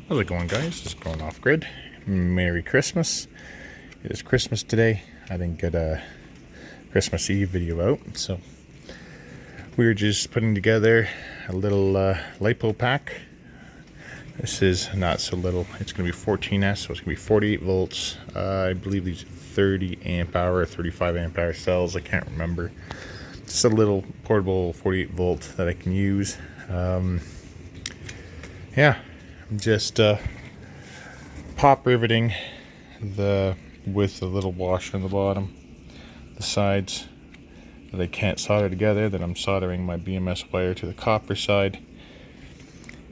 How's it going, guys? Just going off grid. Merry Christmas. It is Christmas today. I didn't get a Christmas Eve video out, so we were just putting together a little Lipo pack. This is not so little. It's going to be 14S, so it's going to be 48 volts. I believe these 30 amp hour or 35 amp hour cells. I can't remember. Just a little portable 48 volt that I can use. Yeah. Just pop riveting with the little washer on the bottom, the sides that I can't solder together. Then I'm soldering my BMS wire to the copper side,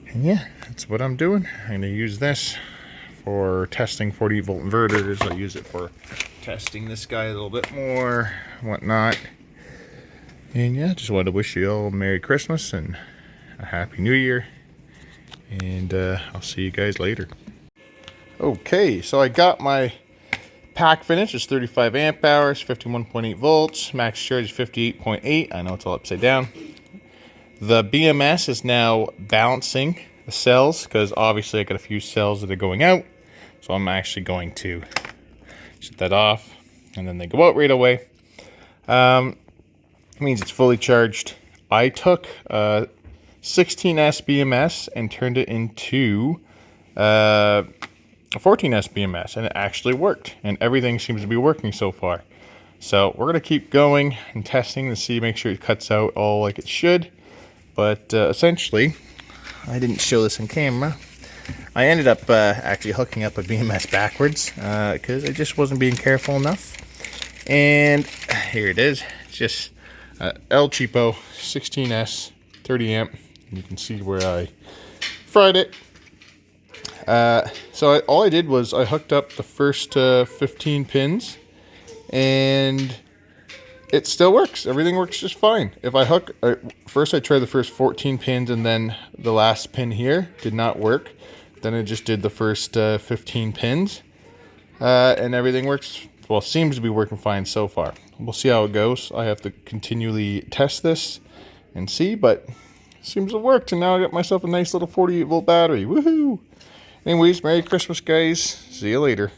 and yeah, that's what I'm doing. I'm going to use this for testing 48 volt inverters. I'll use it for testing this guy a little bit more, whatnot. And yeah, just wanted to wish you all a Merry Christmas and a Happy New Year. And I'll see you guys later. Okay, so I got my pack finished. It's 35 amp hours, 51.8 volts. Max charge is 58.8. I know it's all upside down. The BMS is now balancing the cells because obviously I got a few cells that are going out. So I'm actually going to shut that off and then they go out right away. It means it's fully charged. I took 16S BMS and turned it into a 14S BMS, and it actually worked, and everything seems to be working so far. So we're going to keep going and testing to see, make sure it cuts out all like it should. But essentially, I didn't show this on camera. I ended up actually hooking up a BMS backwards because I just wasn't being careful enough. And here it is. It's just El Cheapo 16S 30 amp. You can see where I fried it. So all I did was I hooked up the first 15 pins, and it still works. Everything works just fine. If I hook, first I tried the first 14 pins, and then the last pin here did not work. Then I just did the first 15 pins, and everything works, well, seems to be working fine so far. We'll see how it goes. I have to continually test this and see, but seems to have worked, and now I got myself a nice little 48 volt battery. Woohoo! Anyways, Merry Christmas, guys. See you later.